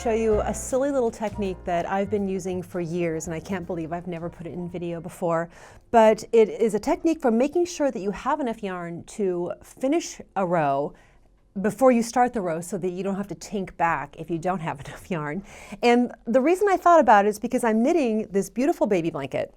show you a silly little technique that I've been using for years, and I can't believe I've never put it in video before. But it is a technique for making sure that you have enough yarn to finish a row before you start the row so that you don't have to tink back if you don't have enough yarn. And the reason I thought about it is because I'm knitting this beautiful baby blanket.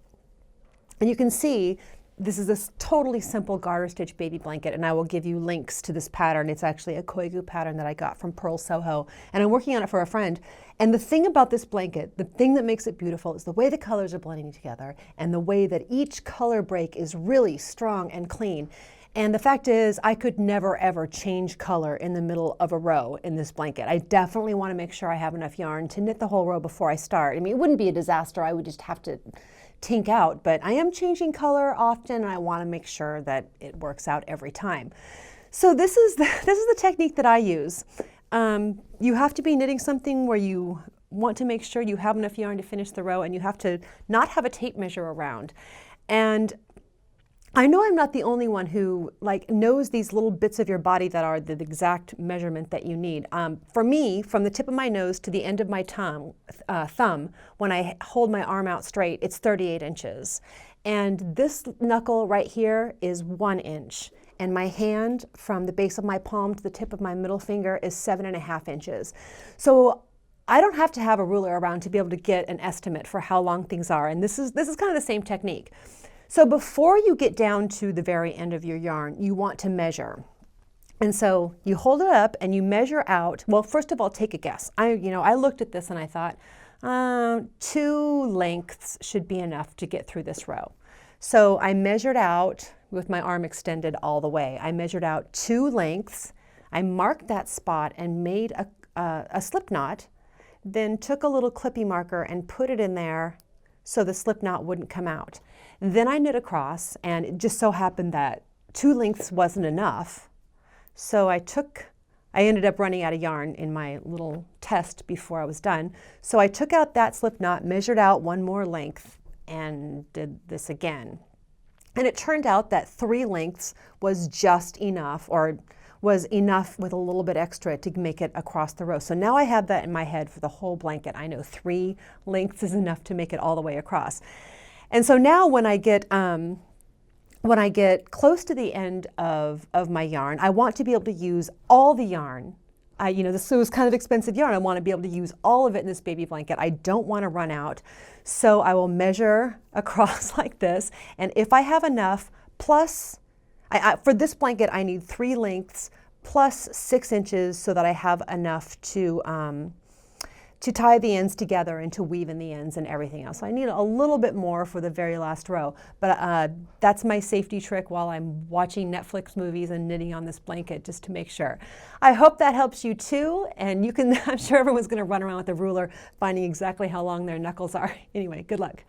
And you can see this is this totally simple garter stitch baby blanket, and I will give you links to this pattern. It's actually a Koigu pattern that I got from Purl Soho, and I'm working on it for a friend. And the thing about this blanket, the thing that makes it beautiful, is the way the colors are blending together and the way that each color break is really strong and clean. And the fact is, I could never ever change color in the middle of a row in this blanket. I definitely want to make sure I have enough yarn to knit the whole row before I start. I mean, it wouldn't be a disaster. I would just have to tink out, but I am changing color often, and I want to make sure that it works out every time. So this is the technique that I use. You have to be knitting something where you want to make sure you have enough yarn to finish the row, and you have to not have a tape measure around. And I know I'm not the only one who knows these little bits of your body that are the exact measurement that you need. For me, from the tip of my nose to the end of my thumb, when I hold my arm out straight, it's 38 inches. And this knuckle right here is 1 inch. And my hand from the base of my palm to the tip of my middle finger is 7.5 inches. So I don't have to have a ruler around to be able to get an estimate for how long things are. And this is kind of the same technique. So before you get down to the very end of your yarn, you want to measure. And so you hold it up and you measure out. Well, first of all, take a guess. I looked at this and I thought 2 lengths should be enough to get through this row. So I measured out with my arm extended all the way. I measured out 2 lengths. I marked that spot and made a slip knot, then took a little clippy marker and put it in there so the slip knot wouldn't come out. Then I knit across, and it just so happened that 2 lengths wasn't enough. So I ended up running out of yarn in my little test before I was done. So I took out that slip knot, measured out 1 more length, and did this again. And it turned out that 3 lengths was just enough, or was enough with a little bit extra to make it across the row. So now I have that in my head for the whole blanket. I know 3 lengths is enough to make it all the way across. And so now when I get close to the end of my yarn, I want to be able to use all the yarn. This was kind of expensive yarn. I want to be able to use all of it in this baby blanket. I don't want to run out. So I will measure across like this. And if I have enough, plus, for this blanket, I need 3 lengths plus 6 inches so that I have enough to tie the ends together and to weave in the ends and everything else. So I need a little bit more for the very last row, but that's my safety trick while I'm watching Netflix movies and knitting on this blanket, just to make sure. I hope that helps you too, and I'm sure everyone's going to run around with a ruler finding exactly how long their knuckles are. Anyway, good luck.